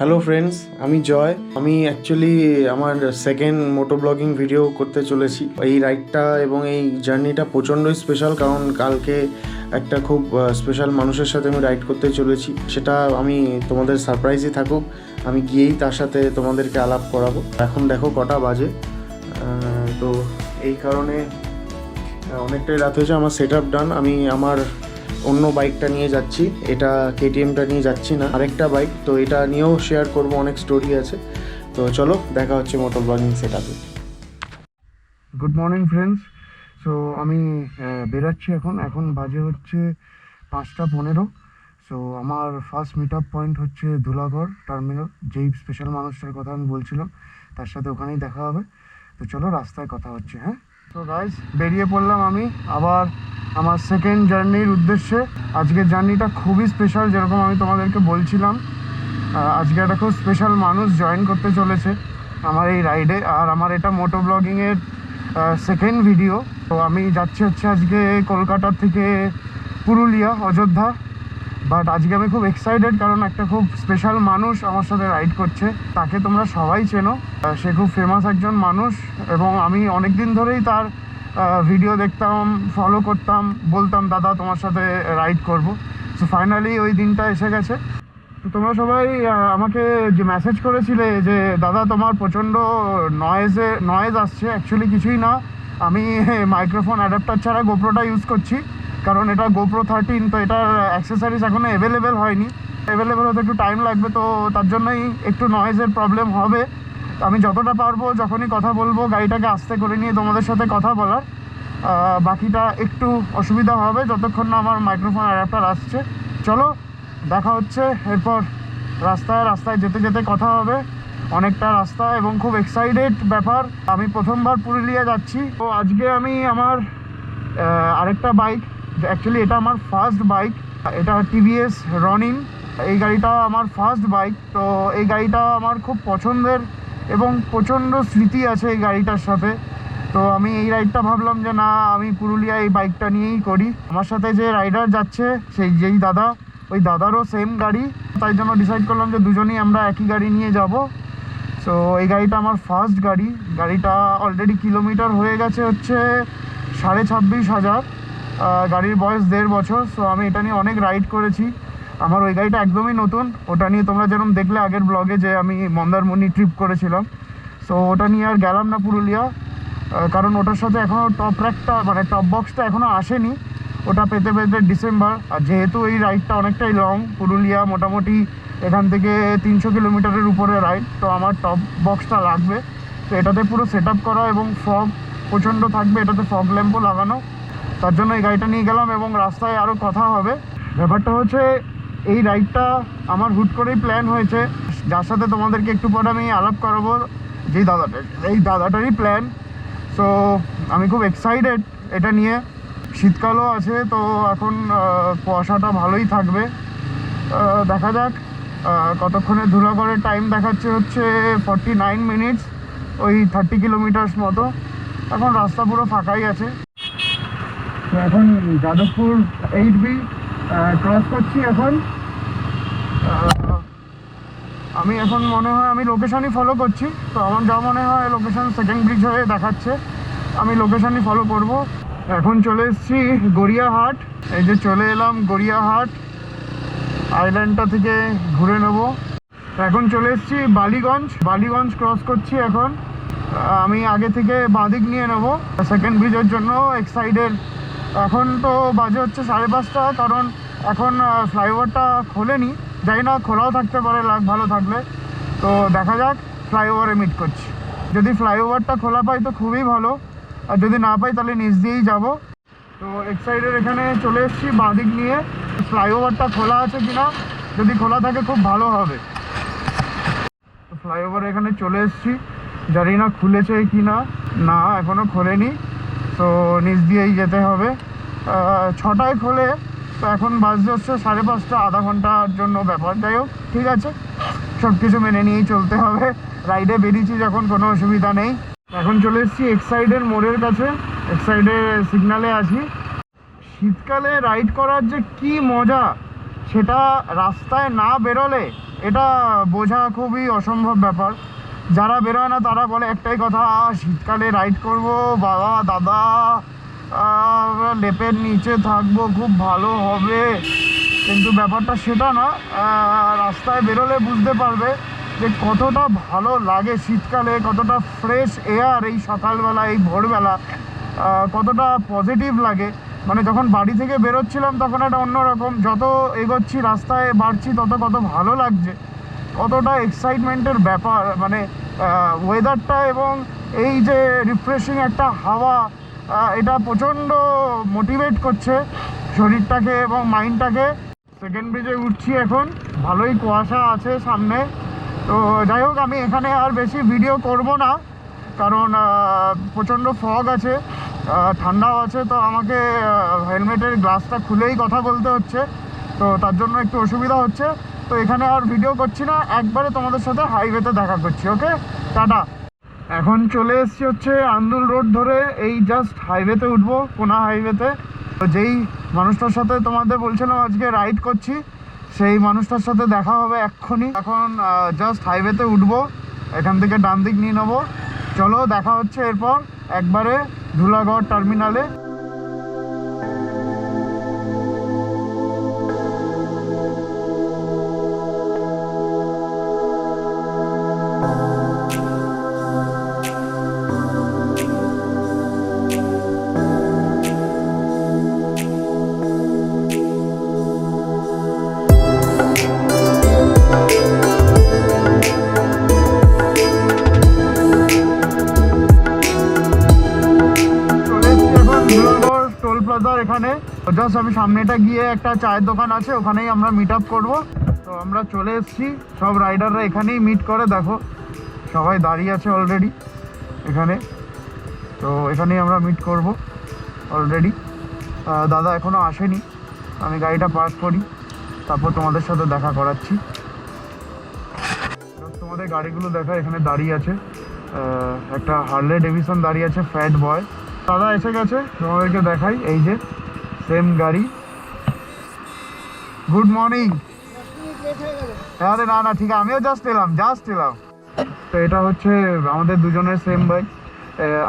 Hello friends, আমি জয়। আমি actually আমার সেকেন্ড মোটো ব্লগিং ভিডিও করতে চলেছি। এই রাইডটা এবং এই জার্নিটা প্রচণ্ডই স্পেশাল, কারণ কালকে একটা খুব স্পেশাল মানুষের সাথে আমি রাইড করতে চলেছি। সেটা আমি তোমাদের সারপ্রাইজই থাকুক, আমি গিয়েই তার সাথে তোমাদেরকে আলাপ করাবো। এখন দেখো কটা বাজে, তো এই কারণে অনেকটাই রাত হয়েছে। আমার সেট আপ ডান। আমি আমার অন্য বাইকটা নিয়ে যাচ্ছি, এটা কেটিএমটা নিয়ে যাচ্ছি না, আরেকটা বাইক। তো এটা নিয়েও শেয়ার করব, অনেক স্টোরি আছে। তো চলো দেখা হচ্ছে মোটর ব্লগিং সেট আপে। Good morning friends. সো আমি বেরাচ্ছি এখন বাজে হচ্ছে 5:15। সো আমার ফার্স্ট মিট আপ পয়েন্ট হচ্ছে ধুলাগড় টার্মিনাল, যেই স্পেশাল মানুষটার কথা আমি বলছিলাম তার সাথে ওখানেই দেখা হবে। তো চলো রাস্তায় কথা হচ্ছে। হ্যাঁ, তো গাইস বেরিয়ে পড়লাম আমি আবার আমার সেকেন্ড জার্নির উদ্দেশ্যে। আজকের জার্নিটা খুবই স্পেশাল, যেরকম আমি তোমাদেরকে বলছিলাম। আজকে একটা খুব স্পেশাল মানুষ জয়েন করতে চলেছে আমার এই রাইডে। আর আমার এটা মোটো ব্লগিংয়ের সেকেন্ড ভিডিও। তো আমি যাচ্ছি হচ্ছে আজকে কলকাতা থেকে পুরুলিয়া, অযোধ্যা। বাট আজকে আমি খুব এক্সাইটেড, কারণ একটা খুব স্পেশাল মানুষ আমার সাথে রাইড করছে। তাকে তোমরা সবাই চেনো, সে খুব ফেমাস একজন মানুষ এবং আমি অনেক দিন ধরেই তার ভিডিও দেখতাম, ফলো করতাম, বলতাম দাদা তোমার সাথে রাইড করব। সো ফাইনালি ওই দিনটা এসে গেছে। তো তোমরা সবাই আমাকে যে মেসেজ করেছিলে যে দাদা তোমার প্রচণ্ড নয়েজ আসছে, অ্যাকচুয়ালি কিছুই না। আমি মাইক্রোফোন অ্যাডাপ্টার ছাড়া গোপ্রোটা ইউজ করছি, কারণ এটা গোপ্রো 13। তো এটার অ্যাক্সেসরিজ এখনও অ্যাভেলেবেল হয়নি, অ্যাভেলেবেল হতে একটু টাইম লাগবে। তো তার জন্যই একটু নয়েজের প্রবলেম হবে। আমি যতটা পারবো যখনই কথা বলবো গাড়িটাকে আস্তে করে নিয়ে তোমাদের সাথে কথা বলার। বাকিটা একটু অসুবিধা হবে যতক্ষণ না আমার মাইক্রোফোন অ্যাডাপ্টার আসছে। চলো দেখা হচ্ছে এরপর। রাস্তায় যেতে যেতে কথা হবে, অনেকটা রাস্তা এবং খুব এক্সাইটেড ব্যাপার। আমি প্রথমবার পুরুলিয়া যাচ্ছি। তো আজকে আমি আমার আরেকটা বাইক, অ্যাকচুয়ালি এটা আমার ফার্স্ট বাইক, এটা টিভিএস রনিন। এই গাড়িটা আমার ফার্স্ট বাইক। তো এই গাড়িটা আমার খুব পছন্দের এবং প্রচণ্ড স্মৃতি আছে এই গাড়িটার সাথে। তো আমি এই রাইডটা ভাবলাম যে না, আমি পুরুলিয়া এই বাইকটা নিয়েই করি। আমার সাথে যে রাইডার যাচ্ছে যেই দাদা, ওই দাদারও সেম গাড়ি, তাই জন্য ডিসাইড করলাম যে দুজনেই আমরা একই গাড়ি নিয়ে যাব। সো এই গাড়িটা আমার ফার্স্ট গাড়ি। গাড়িটা অলরেডি কিলোমিটার হয়ে গেছে হচ্ছে 26,500। গাড়ির বয়স 1.5 বছর। সো আমি এটা নিয়ে অনেক রাইড করেছি। আমার ওই গাড়িটা একদমই নতুন। ওটা নিয়ে তোমরা যেরকম দেখলে আগের ব্লগে যে আমি মন্দারমণি ট্রিপ করেছিলাম, সো ওটা নিয়ে আর গেলাম না পুরুলিয়া, কারণ ওটার সাথে এখনও টপ র্যাকটা মানে টপ বক্সটা এখনও আসেনি। ওটা পেতে পেতে ডিসেম্বর। আর যেহেতু এই রাইডটা অনেকটাই লং, পুরুলিয়া মোটামুটি এখান থেকে 300 কিলোমিটারের উপরে রাইড, তো আমার টপ বক্সটা লাগবে। তো এটাতে পুরো সেট আপ করা এবং ফগ প্রচণ্ড থাকবে, এটাতে ফগ ল্যাম্পও লাগানো। তার জন্য এই গাড়িটা নিয়ে গেলাম এবং রাস্তায় আরও কথা হবে। ব্যাপারটা হচ্ছে এই রাইডটা আমার হুট করেই প্ল্যান হয়েছে, যার সাথে তোমাদেরকে একটু পরে আমি আলাপ করাবো, এই দাদাটারই প্ল্যান। সো আমি খুব এক্সাইটেড এটা নিয়ে। শীতকালও আছে, তো এখন কুয়াশাটা ভালোই থাকবে। দেখা যাক কতক্ষণে ধুলাগড়ের টাইম দেখাচ্ছে হচ্ছে 49 মিনিটস, ওই 30 কিলোমিটার্স মতো। এখন রাস্তা পুরো ফাঁকাই আছে। তো এখন যাদবপুর 8B ক্রস করছি এখন। আমি এখন মনে হয় আমি লোকেশানই ফলো করছি। তো আমার যা মনে হয় লোকেশান সেকেন্ড ব্রিজ হয়ে দেখাচ্ছে, আমি লোকেশানই ফলো করব। এখন চলে এসেছি গড়িয়াহাট। এই যে চলে এলাম গড়িয়াহাট, আইল্যান্ডটা থেকে ঘুরে নেব। এখন চলে এসেছি বালিগঞ্জ ক্রস করছি এখন। আমি আগে থেকে বাঁদিক নিয়ে নেব সেকেন্ড ব্রিজের জন্য, এক্সাইটেড। এখন তো বাজে হচ্ছে 5:30, কারণ এখন ফ্লাইওভারটা খোলেনি। জানি না, খোলাও থাকতে পারে লাক ভালো থাকলে। তো দেখা যাক, ফ্লাইওভারে মিট করছি। যদি ফ্লাইওভারটা খোলা পাই তো খুবই ভালো, আর যদি না পাই তাহলে নিচ দিয়েই যাব। তো এক্সাইটেড, এখানে চলে এসেছি বাঁদিক নিয়ে। ফ্লাইওভারটা খোলা আছে কিনা, যদি খোলা থাকে খুব ভালো হবে। তো ফ্লাইওভার এখানে চলে এসেছি, জানি না খুলেছে কি না, না এখনও খোলেনি। তো নিচ দিয়েই যেতে হবে। 6টায় খোলে, তো এখন বাজে হচ্ছে 5:30, আধা ঘন্টার জন্য ব্যাপার। যাই হোক, ঠিক আছে, সব কিছু মেনে নিয়েই চলতে হবে। রাইডে বেরিয়েছি যখন, কোনো অসুবিধা নেই। এখন চলে এসেছি এক্সাইডের মোড়ের কাছে, এক্সাইডের সিগনালে আছি। শীতকালে রাইড করার যে কি মজা, সেটা রাস্তায় না বেরোলে এটা বোঝা খুবই অসম্ভব ব্যাপার। যারা বেরোয় না তারা বলে একটাই কথা, শীতকালে রাইড করব বাবা দাদা, লেপের নিচে থাকবো, খুব ভালো হবে। কিন্তু ব্যাপারটা সেটা না। রাস্তায় বেরোলে বুঝতে পারবে যে কতটা ভালো লাগে শীতকালে, কতটা ফ্রেশ এয়ার এই সকালবেলা, এই ভোরবেলা, কতটা পজিটিভ লাগে। মানে যখন বাড়ি থেকে বেরোচ্ছিলাম তখন একটা অন্যরকম, যত এগোচ্ছি রাস্তায় বাড়ছি তত কত ভালো লাগছে, কতটা এক্সাইটমেন্টের ব্যাপার। মানে ওয়েদারটা এবং এই যে রিফ্রেশিং একটা হাওয়া, এটা প্রচণ্ড মোটিভেট করছে শরীরটাকে এবং মাইন্ডটাকে। সেকেন্ড ব্রিজে উঠছি এখন, ভালোই কুয়াশা আছে সামনে। তো যাই হোক, আমি এখানে আর বেশি ভিডিও করব না, কারণ প্রচণ্ড ফগ আছে, ঠান্ডাও আছে। তো আমাকে হেলমেটের গ্লাসটা খুলেই কথা বলতে হচ্ছে, তো তার জন্য একটু অসুবিধা হচ্ছে। তো এখানে আর ভিডিও করছি না, একবারে তোমাদের সাথে হাইওয়েতে দেখা করছি। ওকে, টাটা। এখন চলে এসেছি হচ্ছে আন্দুল রোড ধরে, এই জাস্ট হাইওয়েতে উঠবো, কোনা হাইওয়েতে। তো যেই মানুষটার সাথে তোমাদের বলছিলাম আজকে রাইড করছি, সেই মানুষটার সাথে দেখা হবে এক্ষুনি। এখন জাস্ট হাইওয়েতে উঠবো, এখান থেকে ডান দিক নিয়ে নেবো। চলো দেখা হচ্ছে এরপর একবারে ধুলাগড় টার্মিনালে। টোল প্লাজার এখানে জাস্ট আমি সামনেটা গিয়ে একটা চায়ের দোকান আছে, ওখানেই আমরা মিট আপ করবো। তো আমরা চলে এসেছি, সব রাইডাররা এখানেই মিট করে, দেখো সবাই দাঁড়িয়ে আছে অলরেডি এখানে। তো এখানেই আমরা মিট করব অলরেডি। দাদা এখনও আসেনি, আমি গাড়িটা পার্ক করি, তারপর তোমাদের সাথে দেখা করাচ্ছি। তোমাদের গাড়িগুলো দেখা এখানে দাঁড়িয়ে আছে, একটা হার্লে ডেভিসন দাঁড়িয়ে আছে, ফ্যাট বয়। দাদা এসে গেছে, তোমাদেরকে দেখাই, এই যে সেম গাড়ি। Good morning. আরে না না, ঠিক আছে, আমিও জাস্ট এলাম। তো এটা হচ্ছে আমাদের দুজনের সেম বাইক,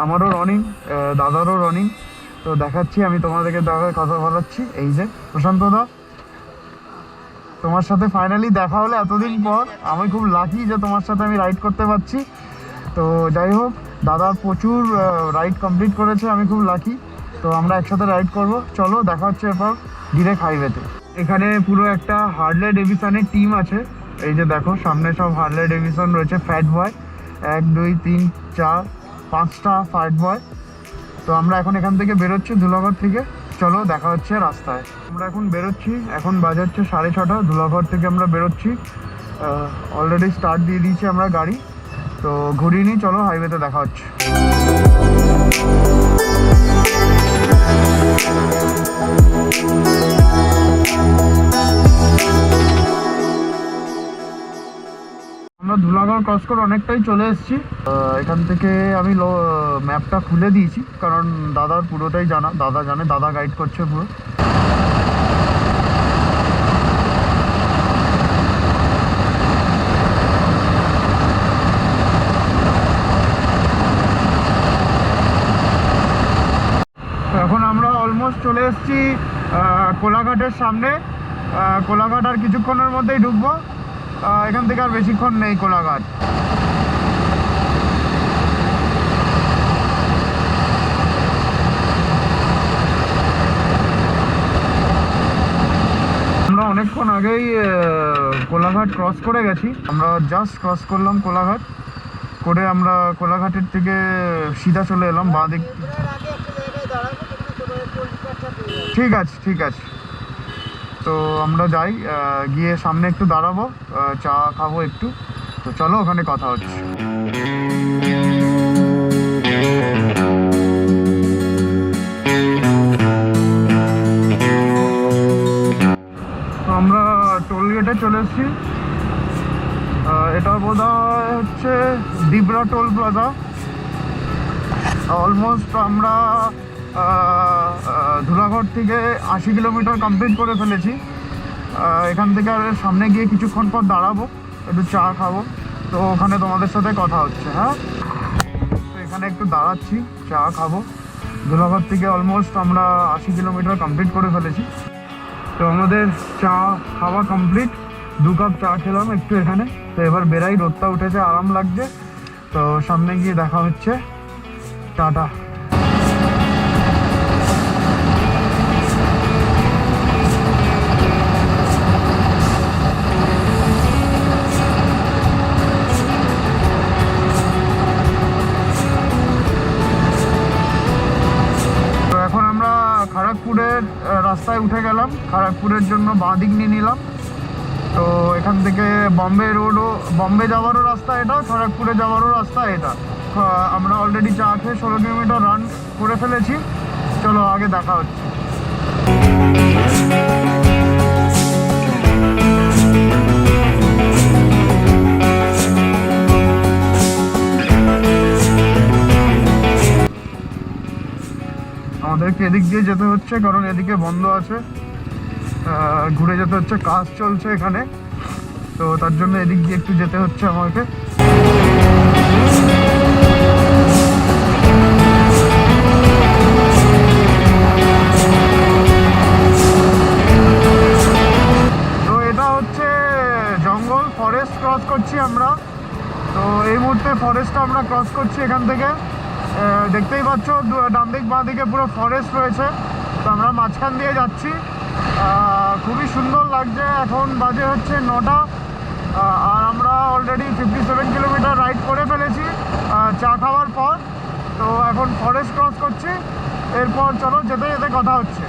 আমারও রানিং, দাদারও রানিং। তো দেখাচ্ছি, আমি তোমাদেরকে দেখায় কথা বলাচ্ছি। এই যে প্রশান্ত দা, তোমার সাথে ফাইনালি দেখা হলো এতদিন পর। আমি খুব লাকি যে তোমার সাথে আমি রাইড করতে পারছি। তো যাই হোক, দাদা প্রচুর রাইড কমপ্লিট করেছে, আমি খুব লাকি। তো আমরা একসাথে রাইড করব, চলো দেখা হচ্ছে এরপর ডিরেক্ট হাইওয়েতে। এখানে পুরো একটা হার্লে ডেভিসনের টিম আছে, এই যে দেখো সামনে সব হার্লে ডেভিসন রয়েছে, ফ্যাট বয় 1 2 3 4 5টা ফ্যাট বয়। তো আমরা এখন এখান থেকে বেরোচ্ছি ধুলাগড় থেকে, চলো দেখা হচ্ছে রাস্তায়। আমরা এখন বেরোচ্ছি, এখন বাজে হচ্ছে 6:30, ধুলাগড় থেকে আমরা বেরোচ্ছি। অলরেডি স্টার্ট দিয়ে দিয়েছি আমরা গাড়ি, তো ঘুরিয়ে নিই, চলো হাইওয়েতে দেখা হচ্ছে। আমরা ধুলাগড় ক্রস করে অনেকটাই চলে এসেছি। এখান থেকে আমি ম্যাপটা খুলে দিয়েছি, কারণ দাদার পুরোটাই জানা, দাদা জানে, দাদা গাইড করছে পুরো। এখন আমরা অলমোস্ট চলে এসেছি কোলাঘাটের সামনে। কোলাঘাট আর কিছুক্ষণের মধ্যেই ঢুকবো, এখান থেকে আর বেশিক্ষণ নেই কোলাঘাট। আমরা অনেকক্ষণ আগেই কোলাঘাট ক্রস করে গেছি, আমরা জাস্ট ক্রস করলাম কোলাঘাট করে, আমরা কোলাঘাটের থেকে সিধা চলে এলাম বাঁ দিক। ঠিক আছে। তো আমরা যাই, গিয়ে সামনে একটু দাঁড়াবো, চা খাবো একটু। তো চলো ওখানে কথা হচ্ছে। তো আমরা টোল গেটে চলে এসেছি, এটা বোধহয় হচ্ছে দিবরা টোল প্লাজা। অলমোস্ট আমরা ধুলাগড় থেকে 80 কিলোমিটার কমপ্লিট করে ফেলেছি। এখান থেকে আর সামনে গিয়ে কিছুক্ষণ পর দাঁড়াবো। একটু চা খাবো, তো ওখানে তোমাদের সাথে কথা হচ্ছে। হ্যাঁ, তো এখানে একটু দাঁড়াচ্ছি, চা খাবো। ধুলাঘর থেকে অলমোস্ট আমরা 80 কিলোমিটার কমপ্লিট করে ফেলেছি। তো আমাদের চা খাওয়া কমপ্লিট, 2 কাপ চা খেলাম একটু এখানে। তো এবার বেরাই, রোদটা উঠেছে, আরাম লাগছে। তো সামনে গিয়ে দেখা হচ্ছে, টাটা। তো এখন আমরা খড়গপুরের রাস্তায় উঠে গেলাম, খড়গপুরের জন্য বাঁ দিক নিয়ে নিলাম। তো এখান থেকে বম্বে রোডও, বম্বে যাওয়ারও রাস্তা এটা, খড়গপুরে যাওয়ারও রাস্তা এটা। আমরা অলরেডি চা খেয়ে 16 কিলোমিটার রান করে ফেলেছি। চলো আগে দেখা হচ্ছে। আমাদেরকে এদিক দিয়ে যেতে হচ্ছে কারণ এদিকে বন্ধ আছে, ঘুরে যেতে হচ্ছে, কাজ চলছে এখানে। তো তার জন্য এদিক দিয়ে একটু যেতে হচ্ছে আমাকে। তো এটা হচ্ছে জঙ্গল, ফরেস্ট ক্রস করছি আমরা। তো এই মুহূর্তে ফরেস্টটা আমরা ক্রস করছি এখান থেকে। দেখতেই পাচ্ছ ডান দিক বাঁ দিকে পুরো ফরেস্ট রয়েছে। তো আমরা মাঝখান দিয়ে যাচ্ছি, খুবই সুন্দর লাগছে। এখন বাজে হচ্ছে 9টা, আর আমরা অলরেডি 57 কিলোমিটার রাইড করে ফেলেছি চা খাওয়ার পর। তো এখন ফরেস্ট ক্রস করছি, এরপর চলো যেতে যেতে কথা হচ্ছে।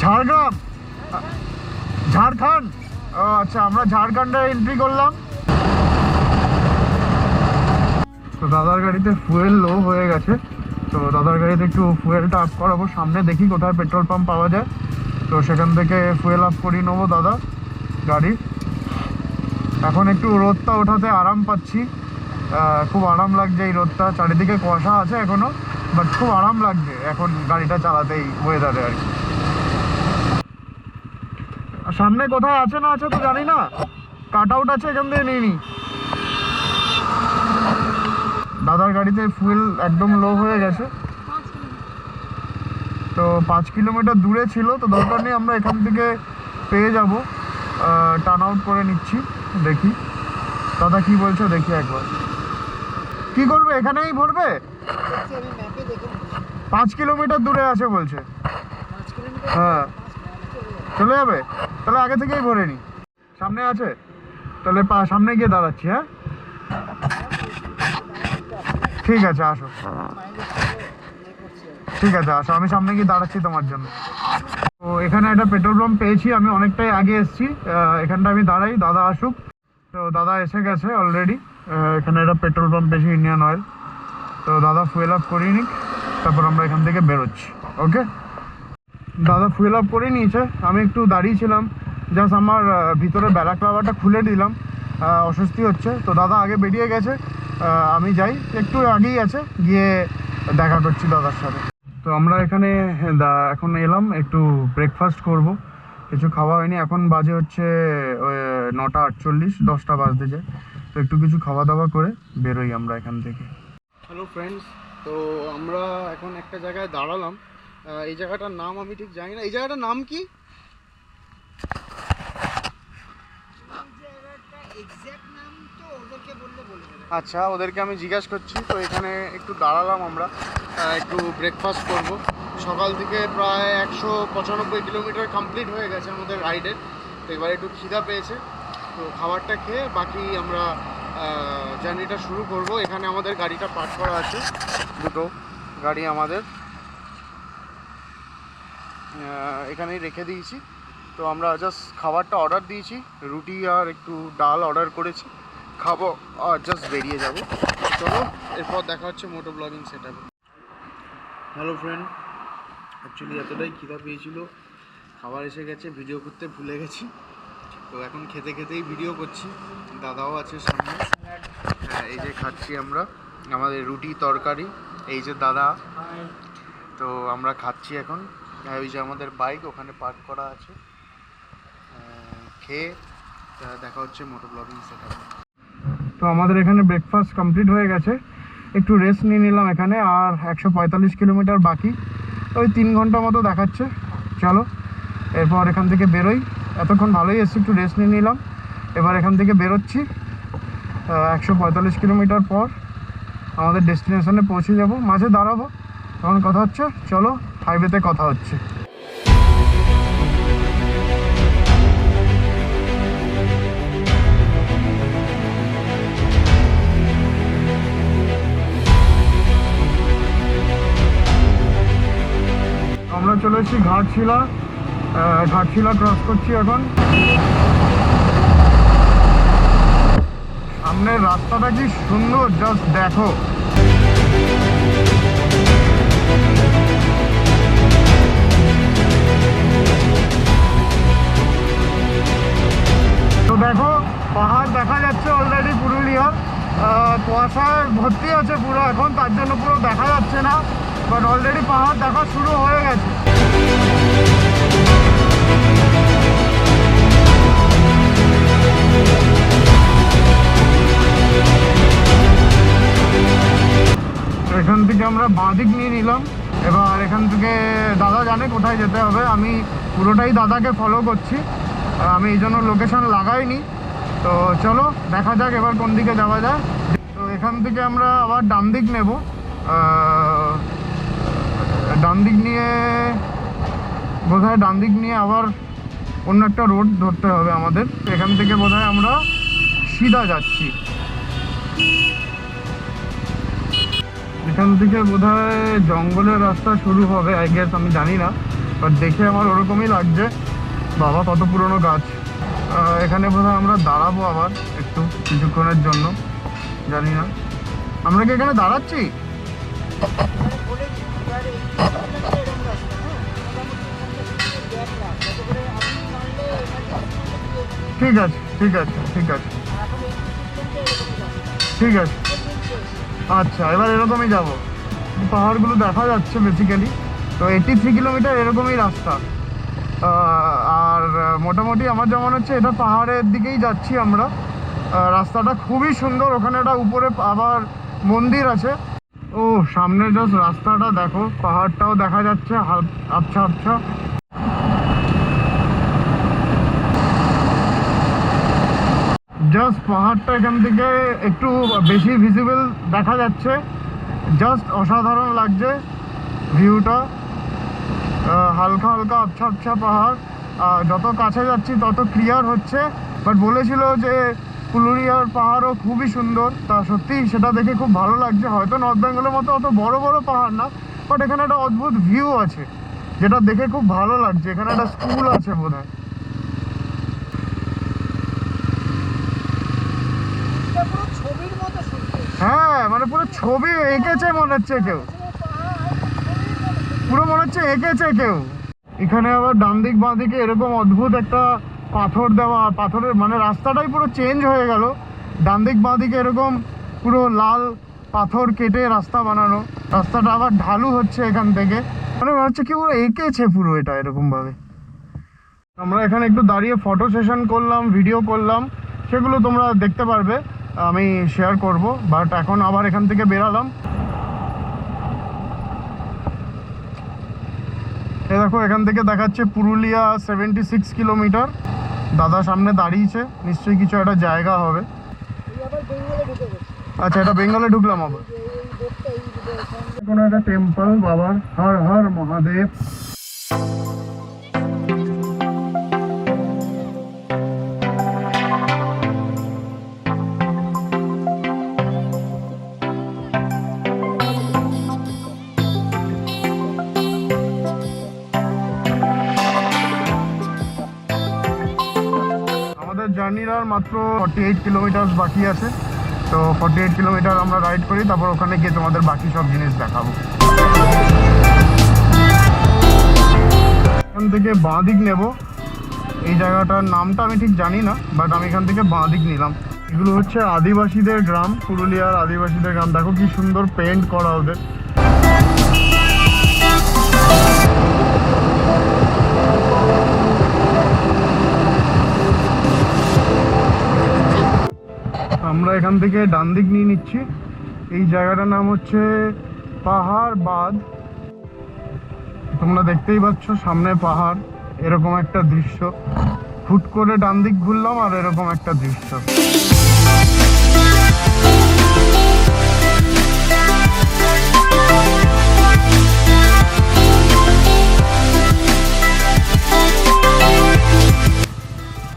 ঝাড়গ্রাম, ঝাড়খণ্ড। ও আচ্ছা, আমরা ঝাড়খণ্ডে এন্ট্রি করলাম। তো দাদার গাড়িতে ফুয়েল লো হয়ে গেছে, তো দাদার গাড়িতে একটু ফুয়েলটা আপ করাবো। সামনে দেখি কোথায় পেট্রোল পাম্প পাওয়া যায়, তো সেখান থেকে ফুয়েল আপ করিয়ে নেবো দাদা গাড়ি। এখন একটু রোদটা ওঠাতে আরাম পাচ্ছি, খুব আরাম লাগছে এই রোদটা। চারিদিকে কুয়াশা আছে এখনো, বাট খুব আরাম লাগছে এখন গাড়িটা চালাতেই ওয়েদারে আর কি। সামনে কোথায় আছে না আছে তো জানি না, কাট আউট আছে, এখান থেকে নিয়ে নি। দাদার গাড়িতে ফুয়েল একদম লো হয়ে গেছে, তো 5 কিলোমিটার দূরে ছিল, তো দরকার নেই, আমরা এখান থেকে পেয়ে যাব। টার্ন আউট করে নিচ্ছি, দেখি দাদা কি বলছে, দেখি একবার। কি করবে, এখানেই ভরবে? 5 কিলোমিটার দূরে আছে বলছে। হ্যাঁ, চলে যাবে, তাহলে আগে থেকেই ভরে নি। সামনে আছে, তাহলে সামনে গিয়ে দাঁড়াচ্ছি। হ্যাঁ ঠিক আছে, আসো। ঠিক আছে, আসো, আমি সামনে গিয়ে দাঁড়াচ্ছি তোমার জন্য। তো এখানে একটা পেট্রোল পাম্প পেয়েছি, আমি অনেকটাই আগে এসেছি। এখানটা আমি দাঁড়াই, দাদা আসুক। তো দাদা এসে গেছে অলরেডি। এখানে একটা পেট্রোল পাম্প পেয়েছি, ইন্ডিয়ান অয়েল। তো দাদা ফুয়েল আপ করিয়ে নিক, তারপর আমরা এখান থেকে বেরোচ্ছি। ওকে, দাদা ফুয়েল আপ করে নিয়েছে, আমি একটু দাঁড়িয়েছিলাম, জাস্ট আমার ভিতরে ব্যারাক্লাভাটা খুলে দিলাম, অস্বস্তি হচ্ছে। তো দাদা আগে বেরিয়ে গেছে, আমি যাই, একটু আগেই আছে, গিয়ে দেখা করছি দাদার সাথে। তো আমরা এখানে এখন এলাম, একটু ব্রেকফাস্ট করব, কিছু খাওয়া হয়নি। এখন বাজে হচ্ছে 9টা 48, 10টা বাজতে যায়। তো একটু কিছু খাওয়া দাওয়া করে বেরোই আমরা এখান থেকে। হ্যালো ফ্রেন্ডস, তো আমরা এখন একটা জায়গায় দাঁড়ালাম। এই জায়গাটার নাম আমি ঠিক জানি না। এই জায়গাটার নাম কি? আচ্ছা, ওদেরকে আমি জিজ্ঞাসা করছি। তো এখানে একটু দাঁড়ালাম আমরা, একটু ব্রেকফাস্ট করব। সকাল থেকে প্রায় 195 কিলোমিটার কমপ্লিট হয়ে গেছে আমাদের রাইডের। তো এবার একটু খিদা পেয়েছে, তো খাবারটা খেয়ে বাকি আমরা জার্নিটা শুরু করব। এখানে আমাদের গাড়িটা পার্ক করা আছে, দুটো গাড়ি আমাদের এখানেই রেখে দিয়েছি। তো আমরা জাস্ট খাবারটা অর্ডার দিয়েছি, রুটি আর একটু ডাল অর্ডার করেছি, খাবো আর জাস্ট বেরিয়ে যাব। চলো এরপর দেখা হচ্ছে মোটো ব্লগিং সেটআপে। হ্যালো ফ্রেন্ড, অ্যাকচুয়ালি এতটাই খিদা পেয়েছিল, খাবার এসে গেছে, ভিডিও করতে ভুলে গেছি। তো এখন খেতে খেতেই ভিডিও করছি, দাদাও আছে সামনে। হ্যাঁ, এই যে খাচ্ছি আমরা আমাদের রুটি তরকারি, এই যে দাদা। তো আমরা খাচ্ছি এখন। ওই যে আমাদের বাইক ওখানে পার্ক করা আছে, খেয়ে দেখা হচ্ছে মোটো ব্লগিং সেটআপে। তো আমাদের এখানে ব্রেকফাস্ট কমপ্লিট হয়ে গেছে, একটু রেস্ট নিয়ে নিলাম এখানে। আর 145 কিলোমিটার বাকি, ওই 3 ঘন্টা মতো দেখাচ্ছে। চলো এরপর এখান থেকে বেরোই। এতক্ষণ ভালোই এসেছি, একটু রেস্ট নিয়ে নিলাম। এবার এখান থেকে বেরোচ্ছি। 145 কিলোমিটার পর আমাদের ডেস্টিনেশনে পৌঁছে যাব, মাঝে দাঁড়াবো, তখন কথা হচ্ছে। চলো হাইওয়েতে কথা হচ্ছে। আমরা চলে এসেছি ঘাটশিলা, ঘাটশিলা ক্রস করছি এখন। সামনের রাস্তাটা কি সুন্দর, জাস্ট দেখো। তো দেখো পাহাড় দেখা যাচ্ছে অলরেডি পুরুলিয়ার। কুয়াশায় ভর্তি আছে পুরো এখন, তার জন্য পুরো দেখা যাচ্ছে না, বাট অলরেডি পাহাড় দেখা শুরু হয়ে গেছে। এখান থেকে আমরা বাঁদিক নিয়ে নিলাম। এবার এখান থেকে দাদা জানে কোথায় যেতে হবে, আমি পুরোটাই দাদাকে ফলো করছি, আমি এই জন্য লোকেশন লাগাইনি। তো চলো দেখা যাক এবার কোন দিকে যাওয়া যায়। তো এখান থেকে আমরা আবার ডান দিক নেব, ডান দিক নিয়ে বোধহয় ডান দিক নিয়ে আবার অন্য একটা রোড ধরতে হবে আমাদের। এখান থেকে বোধহয় আমরা সিধা যাচ্ছি। এখান থেকে বোধহয় জঙ্গলের রাস্তা শুরু হবে, আই গেস, আমি জানি না, বাট দেখে আমার ওরকমই লাগছে। বাবা কত পুরনো গাছ। এখানে বোধহয় আমরা দাঁড়াবো আবার একটু কিছুক্ষণের জন্য, জানি না। আমরা কি এখানে দাঁড়াচ্ছি? ঠিক আছে ঠিক আছে ঠিক আছে ঠিক আছে। আচ্ছা, এবার এরকমই যাব। পাহাড়গুলো দেখা যাচ্ছে বেসিক্যালি। তো 83 কিলোমিটার এরকমই রাস্তা। আর মোটামুটি আমার যেমন হচ্ছে এটা পাহাড়ের দিকেই যাচ্ছি আমরা। রাস্তাটা খুবই সুন্দর, ওখানে একটা উপরে আবার মন্দির আছে। ও সামনে জাস্ট রাস্তাটা দেখো, পাহাড়টাও দেখা যাচ্ছে আচ্ছা আচ্ছা। জাস্ট পাহাড়টা এখান থেকে একটু বেশি ভিজিবল দেখা যাচ্ছে, জাস্ট অসাধারণ লাগছে ভিউটা। হালকা হালকা আবছা আবছা পাহাড়, যত কাছে যাচ্ছি তত ক্লিয়ার হচ্ছে। বাট বলেছিল যে পুরুলিয়ার পাহাড়ও খুবই সুন্দর, তা সত্যি সেটা দেখে খুব ভালো লাগছে। হয়তো নর্থ বেঙ্গলের মতো অত বড় বড় পাহাড় না, বাট এখানে একটা অদ্ভুত ভিউ আছে যেটা দেখে খুব ভালো লাগছে। এখানে একটা স্কুল আছে বোধহয়। হ্যাঁ, মানে পুরো ছবি এঁকেছে মনে হচ্ছে কেউ, পুরো মনে হচ্ছে এঁকেছে কেউ। এখানে আবার ডান দিক বাঁ দিকে এরকম অদ্ভুত একটা পাথর দেওয়া, পাথরের মানে রাস্তাটাই পুরো চেঞ্জ হয়ে গেল। ডান দিক বাঁ দিকে এরকম পুরো লাল পাথর কেটে রাস্তা বানানো, রাস্তাটা আবার ঢালু হচ্ছে এখান থেকে, মানে মনে হচ্ছে কি পুরো এঁকেছে পুরো এটা এরকম ভাবে। আমরা এখানে একটু দাঁড়িয়ে ফটো সেশন করলাম, ভিডিও করলাম, সেগুলো তোমরা দেখতে পারবে, আমি শেয়ার করব। বাট এখন আবার এখান থেকে বেরালাম। এ দেখো এখান থেকে দেখাচ্ছে পুরুলিয়া 76 কিলোমিটার। দাদা সামনে দাঁড়িয়েছে, নিশ্চয়ই কিছু একটা জায়গা হবে। আচ্ছা, এটা বেঙ্গলে ঢুকলাম আবার। কোনো একটা টেম্পল বাবার, হর হর মহাদেব। জার্নির আর মাত্র 48 কিলোমিটার বাকি আছে। তো 48 কিলোমিটার আমরা রাইড করি, তারপর ওখানে গিয়ে তোমাদের বাকি সব জিনিস দেখাবো। এখান থেকে বাঁ দিক নেব। এই জায়গাটার নামটা আমি ঠিক জানি না, বাট আমি এখান থেকে বাঁ দিক নিলাম। এগুলো হচ্ছে আদিবাসীদের গ্রাম, পুরুলিয়ার আদিবাসীদের গ্রাম। দেখো কি সুন্দর পেন্ট করা ওদের। আমরা এখান থেকে ডান দিক নিয়ে নিচ্ছি। এই জায়গাটার নাম হচ্ছে পাহাড় বাঁধ। তোমরা দেখতেই পাচ্ছ সামনে পাহাড়, এরকম একটা দৃশ্য। হুট করে ডান দিক ঘুরলাম আর এরকম একটা দৃশ্য।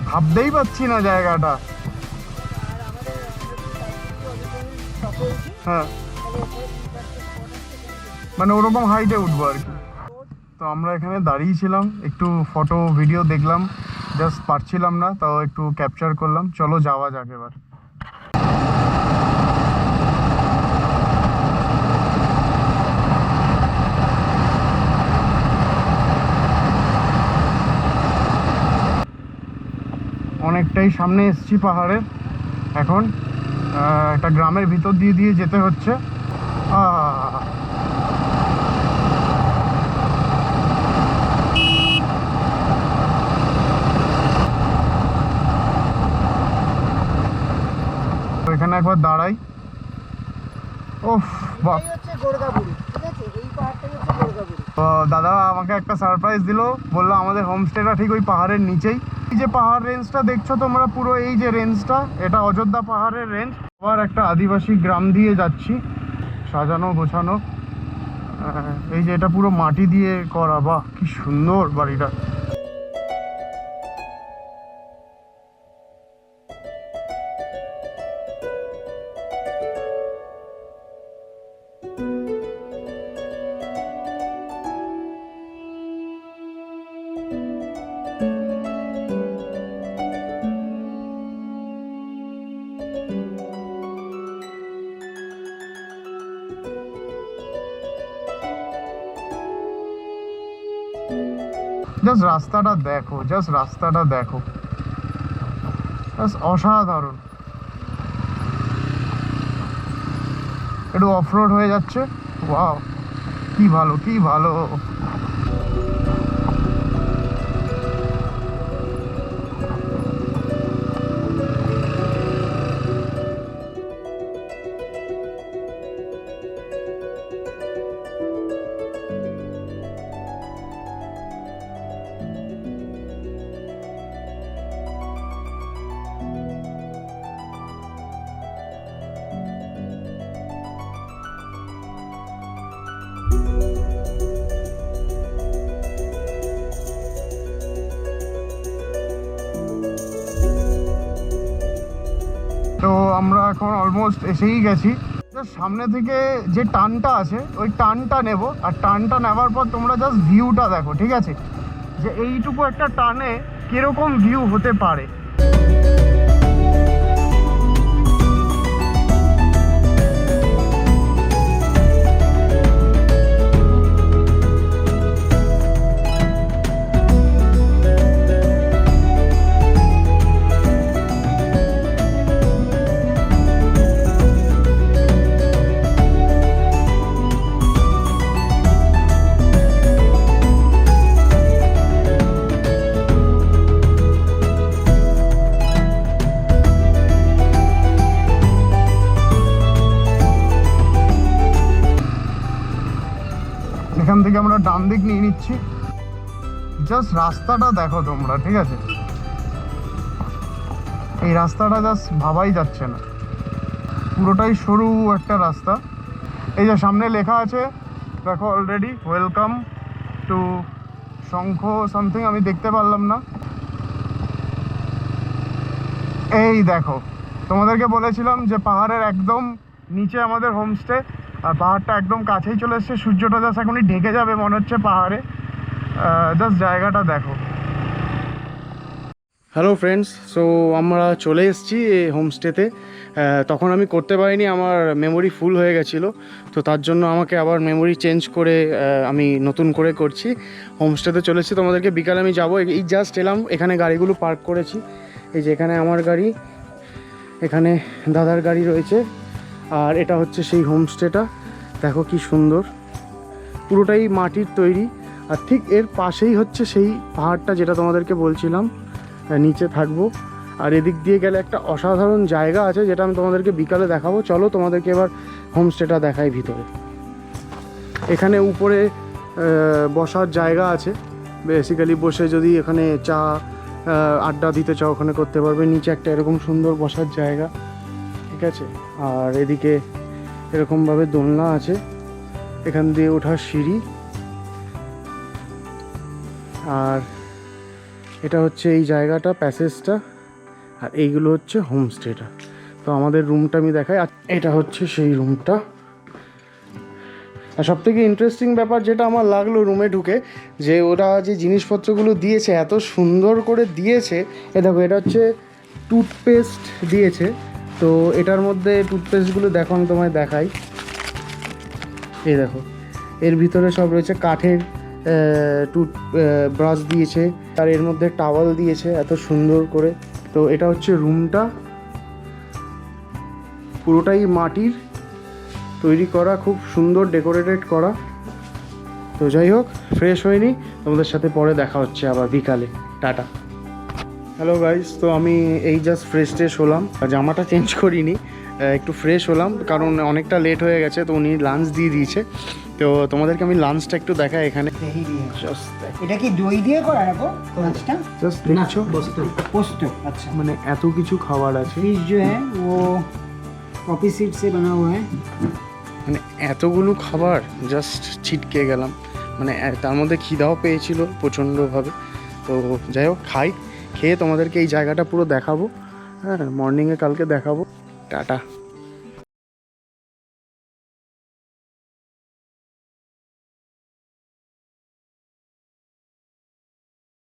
ভাবতেই পাচ্ছি না জায়গাটা। হ্যাঁ, মানে ওরকম হাইটে উঠবো আর কি। তো আমরা এখানে দাঁড়িয়েছিলাম, একটু ফটো ভিডিও দেখলাম, জাস্ট পারছিলাম না, তাও একটু ক্যাপচার করলাম। চলো যাওয়া যাক এবার। অনেকটাই সামনে এসছি পাহাড়ের। এখন একটা গ্রামের ভিতর দিয়ে দিয়ে যেতে হচ্ছে। এখানে একবার দাঁড়াই। ওফ বাহ, তো দাদা আমাকে একটা সারপ্রাইজ দিল, বললো আমাদের হোমস্টেটা ঠিক ওই পাহাড়ের নিচেই। এই যে পাহাড় রেঞ্জটা দেখছো তোমরা, পুরো এই যে রেঞ্জটা, এটা অযোধ্যা পাহাড়ের রেঞ্জ। আবার একটা আদিবাসী গ্রাম দিয়ে যাচ্ছি, সাজানো গোছানো। এই যে এটা পুরো মাটি দিয়ে করা, বাহ কি সুন্দর বাড়িটা। জাস্ট রাস্তাটা দেখো, জাস্ট রাস্তাটা দেখো, জাস্ট অসাধারণ। একটু অফরোড হয়ে যাচ্ছে, ওয়াও কি ভালো, কি ভালো। তো আমরা এখন অলমোস্ট এসেই গেছি। সামনে থেকে যে টার্নটা আছে ওই টার্নটা নেব, আর টার্নটা নেওয়ার পর তোমরা জাস্ট ভিউটা দেখো, ঠিক আছে, যে এইটুকু একটা টার্নে কিরকম ভিউ হতে পারে। এখান থেকে আমরা ডান দিক নিয়ে নিচ্ছি। জাস্ট রাস্তাটা দেখো তোমরা, ঠিক আছে, এই রাস্তাটা জাস্ট ভাবাই যাচ্ছে না, পুরোটাই সরু একটা রাস্তা। এই যে সামনে লেখা আছে দেখো already, welcome to Shankha something, আমি দেখতে পারলাম না। এই দেখো, তোমাদেরকে বলেছিলাম যে পাহাড়ের একদম নিচে আমাদের হোমস্টে, আর পাহাড়টা একদম কাছেই চলে এসছে। সূর্যটা জাস্ট এখনই ঢেকে যাবে মনে হচ্ছে পাহাড়ে। জাস্ট জায়গাটা দেখো। হ্যালো ফ্রেন্ডস, সো আমরা চলে এসেছি হোমস্টেতে। তখন আমি করতে পারিনি, আমার মেমোরি ফুল হয়ে গেছিলো, তো তার জন্য আমাকে আবার মেমোরি চেঞ্জ করে আমি নতুন করে করছি। হোমস্টেতে চলে এসেছি, তোমাদেরকে বিকালে আমি যাবো। এই জাস্ট এলাম, এখানে গাড়িগুলো পার্ক করেছি। এই যে এখানে আমার গাড়ি, এখানে দাদার গাড়ি রয়েছে, আর এটা হচ্ছে সেই হোমস্টেটা। দেখো কি সুন্দর, পুরোটাই মাটির তৈরি। আর ঠিক এর পাশেই হচ্ছে সেই পাহাড়টা যেটা তোমাদেরকে বলছিলাম, নিচে থাকবো। আর এদিক দিয়ে গেলে একটা অসাধারণ জায়গা আছে, যেটা আমি তোমাদেরকে বিকালে দেখাবো। চলো তোমাদেরকে এবার হোমস্টেটা দেখাই ভিতরে। এখানে উপরে বসার জায়গা আছে, বেসিক্যালি বসে যদি এখানে চা আড্ডা দিতে চাও ওখানে করতে পারবে। নিচে একটা এরকম সুন্দর বসার জায়গা, ঠিক আছে। আর এদিকে এরকমভাবে দোলনা আছে, এখান দিয়ে ওঠার সিঁড়ি। আর এটা হচ্ছে এই জায়গাটা, প্যাসেজটা, আর এইগুলো হচ্ছে হোমস্টেটা। তো আমাদের রুমটা আমি দেখাই, আর এটা হচ্ছে সেই রুমটা। আর সবথেকে ইন্টারেস্টিং ব্যাপার যেটা আমার লাগলো রুমে ঢুকে, যে ওরা যে জিনিসপত্রগুলো দিয়েছে এত সুন্দর করে দিয়েছে। এ দেখো, এটা হচ্ছে টুথপেস্ট দিয়েছে। তো এটার মধ্যে টুথপেস্টগুলো দেখো, আমি তোমায় দেখাই। এই দেখো, এর ভিতরে সব রয়েছে, কাঠের টুথ ব্রাশ দিয়েছে, আর এর মধ্যে টাওয়াল দিয়েছে এত সুন্দর করে। তো এটা হচ্ছে রুমটা, পুরোটাই মাটির তৈরি করা, খুব সুন্দর ডেকোরেটেড করা। তো যাই হোক, ফ্রেশ হয়নি, তোমাদের সাথে পরে দেখা হচ্ছে আবার বিকালে। টাটা। হ্যালো গাইস, তো আমি এই জাস্ট ফ্রেশ ট্রেশ হলাম, জামাটা চেঞ্জ করিনি, একটু ফ্রেশ হলাম কারণ অনেকটা লেট হয়ে গেছে। তো উনি লাঞ্চ দিয়ে দিয়েছে, তো তোমাদেরকে আমি লাঞ্চটা একটু দেখাই। এখানে এটা কি দই দিয়ে করা রাখো লাঞ্চটা? জাস্ট দেখছো, पोस्ट अच्छा মানে এত কিছু খাবার আছে। फिश जो है वो पॉपी सीड से बना हुआ है। মানে এতগুলো খাবার জাস্ট ছিটকে গেলাম, মানে তার মধ্যে খিদাও পেয়েছিল প্রচণ্ডভাবে। তো যাই হোক, খেয়ে তোমাদেরকে এই জায়গাটা পুরো দেখাবো। হ্যাঁ, মর্নিংয়ে কালকে দেখাবো। টাটা।